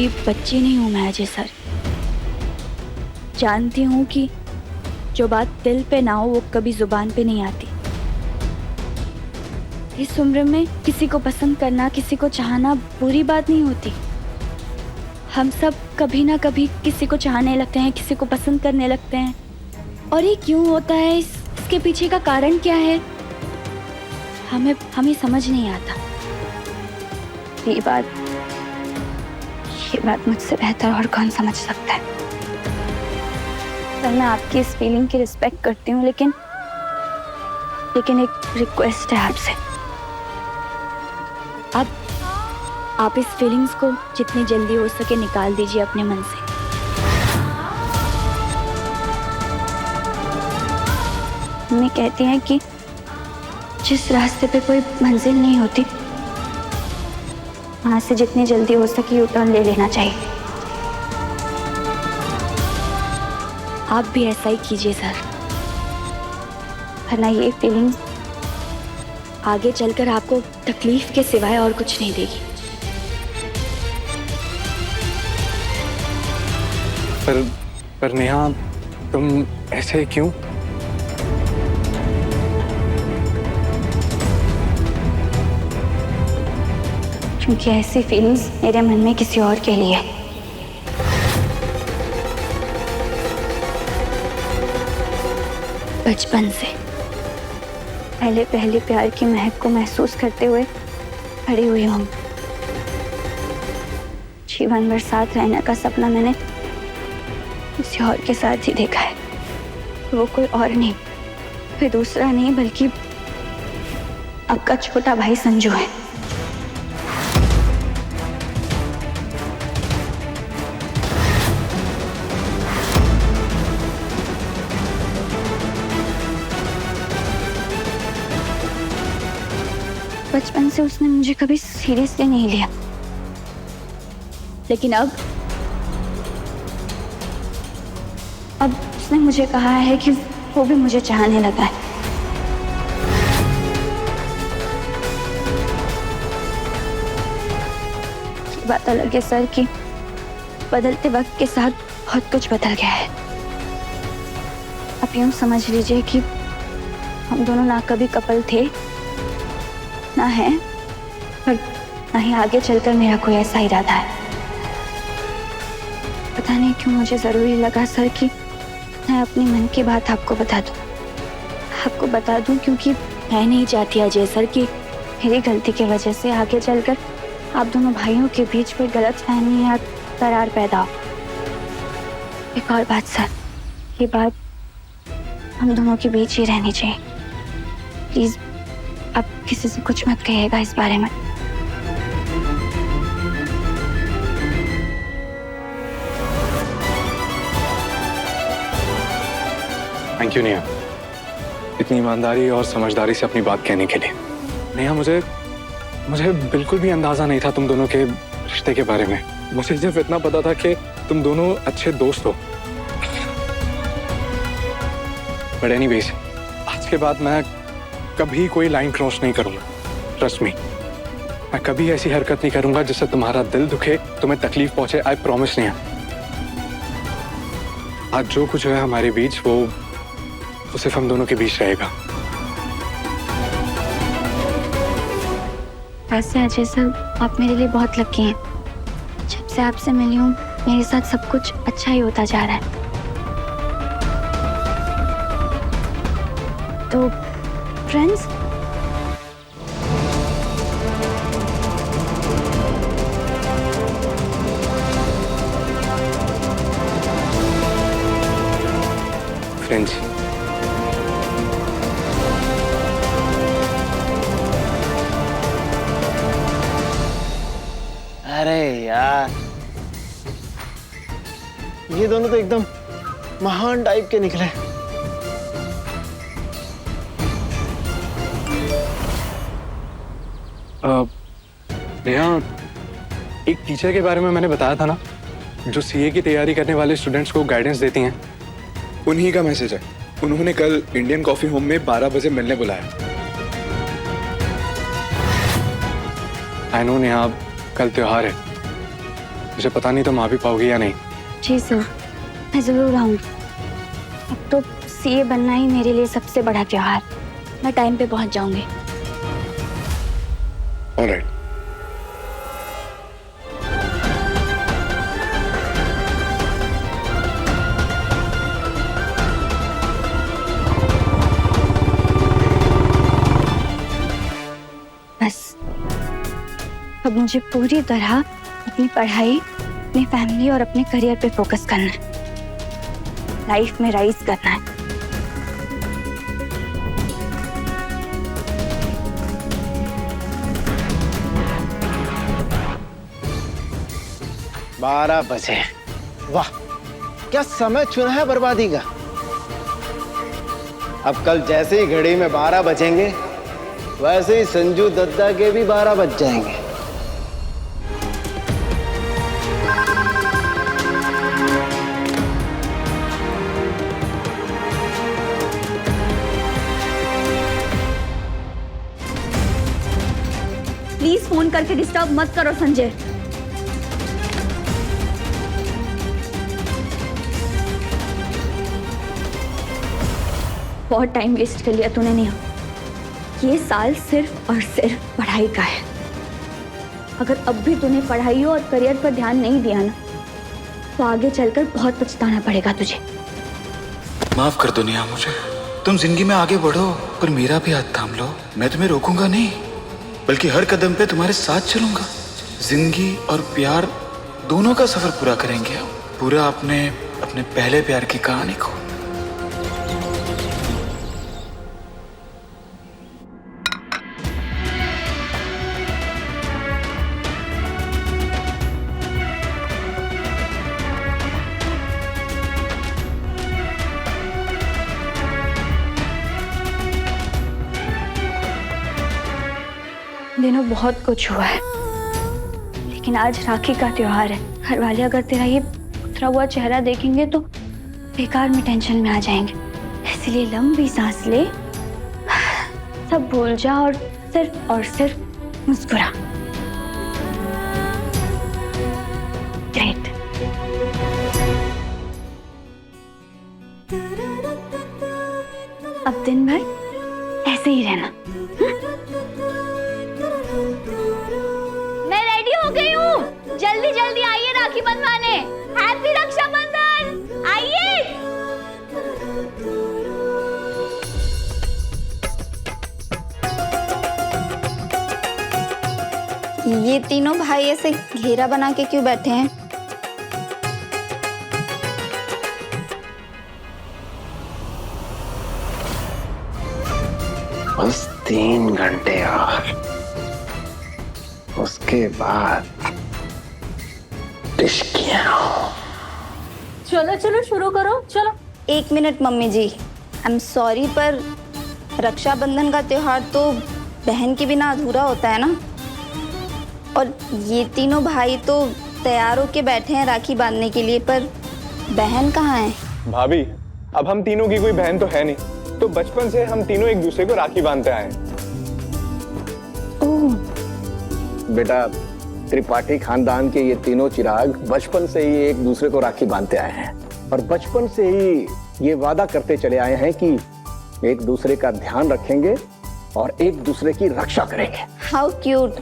कोई बच्ची नहीं हूँ मैं अजय सर। जानती हूँ कि जो बात दिल पे ना हो वो कभी जुबान पे नहीं आती। इस उम्र में किसी को पसंद करना, किसी को चाहना बुरी बात नहीं होती। हम सब कभी ना कभी किसी को चाहने लगते हैं, किसी को पसंद करने लगते हैं। और ये क्यों होता है, इसके पीछे का कारण क्या है, हमें समझ नहीं आता। ये बात मुझसे बेहतर और कौन समझ सकता है। तो मैं आपकी इस फीलिंग की रिस्पेक्ट करती हूँ, लेकिन एक रिक्वेस्ट है आपसे। आप इस फीलिंग्स को जितनी जल्दी हो सके निकाल दीजिए अपने मन से। मम्मी कहती हैं कि जिस रास्ते पे कोई मंजिल नहीं होती, वहां से जितनी जल्दी हो सके यू टर्न ले लेना चाहिए। आप भी ऐसा ही कीजिए सर, वरना ये फीलिंग्स आगे चलकर आपको तकलीफ के सिवाय और कुछ नहीं देगी। पर नेहा, तुम ऐसे क्यों? क्योंकि ऐसी फीलिंग्स मेरे मन में किसी और के लिए। बचपन से पहले प्यार की महक को महसूस करते हुए खड़ी हुई हूँ। जीवन भर साथ रहने का सपना मैंने किसी और के साथ ही देखा है। वो कोई और नहीं, कोई दूसरा नहीं, बल्कि आपका छोटा भाई संजू है। बचपन से उसने मुझे कभी सीरियसली नहीं लिया, लेकिन अब उसने मुझे कहा है कि वो भी मुझे चाहने लगा है। ये बात अलग है सर कि बदलते वक्त के साथ बहुत कुछ बदल गया है। आप यूं समझ लीजिए कि हम दोनों ना कभी कपल थे, ना है, पर ना ही आगे चलकर मेरा कोई ऐसा इरादा है। पता नहीं क्यों मुझे जरूरी लगा सर कि मैं अपने मन की बात आपको बता दूं, क्योंकि मैं नहीं चाहती अजय सर कि मेरी गलती की वजह से आगे चलकर आप दोनों भाइयों के बीच कोई गलतफहमी या दरार पैदा हो। एक और बात सर, ये बात हम दोनों के बीच ही रहनी चाहिए। प्लीज आप किसी से कुछ मत कहिएगा इस बारे में। थैंक यू नेहा, इतनी ईमानदारी और समझदारी से अपनी बात कहने के लिए। नेहा, मुझे बिल्कुल भी अंदाजा नहीं था तुम दोनों के रिश्ते के बारे में। मुझे सिर्फ इतना पता था कि तुम दोनों अच्छे दोस्त हो। बट एनीवेज, आज के बाद मैं कभी कोई लाइन क्रॉस नहीं करूंगा। ट्रस्ट मी, मैं कभी ऐसी हरकत नहीं करूंगा जिससे तुम्हारा दिल दुखे, तुम्हें तकलीफ पहुंचे। I promise Neha. आज जो कुछ है हमारे बीच वो सिर्फ हम दोनों के बीच रहेगा। वैसे अजय सर, आप मेरे लिए बहुत लकी हैं। जब से आपसे मिली हूँ मेरे साथ सब कुछ अच्छा ही होता जा रहा है। तो फ्रेंड्स, अरे यार, ये दोनों तो एकदम महान टाइप के निकले। नेहा, एक टीचर के बारे में मैंने बताया था ना, जो सीए की तैयारी करने वाले स्टूडेंट्स को गाइडेंस देती हैं। उन्हीं का मैसेज है। उन्होंने कल इंडियन कॉफी होम में 12 बजे मिलने बुलाया। आई नो नेहा, कल त्योहार है, मुझे पता नहीं तुम आ भी पाओगी या नहीं। जी सर, मैं जरूर आऊंगी। अब तो सीए बनना ही मेरे लिए सबसे बड़ा त्योहार। मैं टाइम पे पहुंच जाऊंगी। ऑलराइट। बस अब मुझे पूरी तरह अपनी पढ़ाई, अपनी फैमिली और अपने करियर पे फोकस करना है। लाइफ में राइज करना है। 12 बजे। वाह, क्या समय चुना है बर्बादी का। अब कल जैसे ही घड़ी में 12 बजेंगे, वैसे ही संजू दत्ता के भी 12 बज जाएंगे। प्लीज फोन करके डिस्टर्ब मत करो संजय। बहुत टाइम वेस्ट कर लिया तूने नेहा। ये साल सिर्फ और सिर्फ पढ़ाई का है। अगर अब भी तूने पढ़ाई और करियर पर ध्यान नहीं दिया ना, तो आगे चलकर बहुत पछताना पड़ेगा तुझे। माफ कर दो नेहा मुझे। तुम जिंदगी में आगे बढ़ो, पर मेरा भी हाथ थाम लो। मैं तुम्हें रोकूंगा नहीं, बल्कि हर कदम पे तुम्हारे साथ चलूंगा। जिंदगी और प्यार दोनों का सफर पूरा करेंगे हम। पूरा अपने पहले प्यार की कहानी को। दिनों बहुत कुछ हुआ है, लेकिन आज राखी का त्योहार है। घर वाले अगर तेरा ये उतरा हुआ चेहरा देखेंगे तो बेकार में टेंशन में आ जाएंगे। इसलिए लंबी सांस ले, सब भूल जा और सिर्फ मुस्कुरा। ग्रेट। अब दिन भर ऐसे ही रहना। मैं रेडी हो गई हूँ। जल्दी जल्दी आइए राखी बंधवाने। हैप्पी रक्षाबंधन। आइए। ये तीनों भाई ऐसे घेरा बना के क्यों बैठे हैं? बस 3 घंटे और, उसके बाद चलो शुरू करो। चलो। 1 minute mummy ji, I am sorry, पर रक्षाबंधन का त्योहार तो बहन के बिना अधूरा होता है ना। और ये तीनों भाई तो तैयार होके बैठे हैं राखी बांधने के लिए, पर बहन कहाँ है? भाभी, अब हम तीनों की कोई बहन तो है नहीं, तो बचपन से हम तीनों एक दूसरे को राखी बांधते आए हैं। ओह, बेटा, त्रिपाठी खानदान के ये तीनों चिराग बचपन से ही एक दूसरे को राखी बांधते आए हैं, और बचपन से ही ये वादा करते चले आए हैं कि एक दूसरे का ध्यान रखेंगे और एक दूसरे की रक्षा करेंगे। How cute.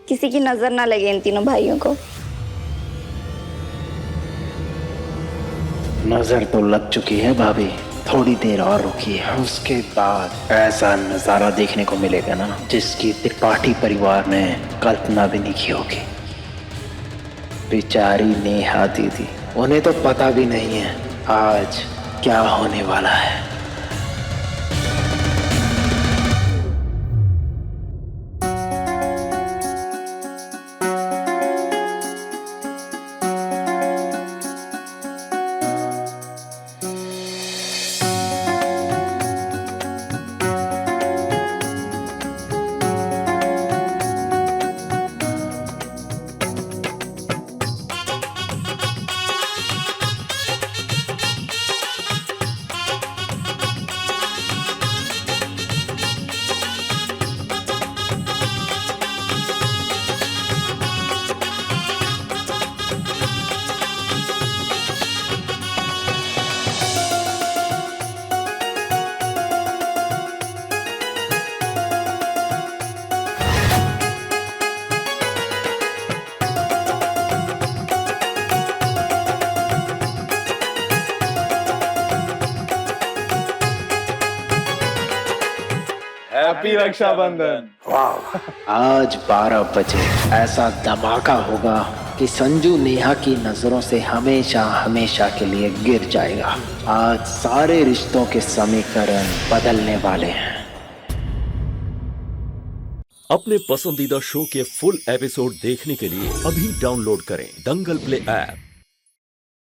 किसी की नजर ना लगे इन तीनों भाइयों को। नजर तो लग चुकी है भाभी, थोड़ी देर और रुकिए, उसके बाद ऐसा नजारा देखने को मिलेगा ना, जिसकी त्रिपाठी परिवार ने कल्पना भी नहीं की होगी। बेचारी नेहा दीदी, उन्हें तो पता भी नहीं है आज क्या होने वाला है। हैप्पी रक्षाबंधन। आज 12 बजे ऐसा धमाका होगा कि संजू नेहा की नजरों से हमेशा हमेशा के लिए गिर जाएगा। आज सारे रिश्तों के समीकरण बदलने वाले हैं। अपने पसंदीदा शो के फुल एपिसोड देखने के लिए अभी डाउनलोड करें दंगल प्ले ऐप।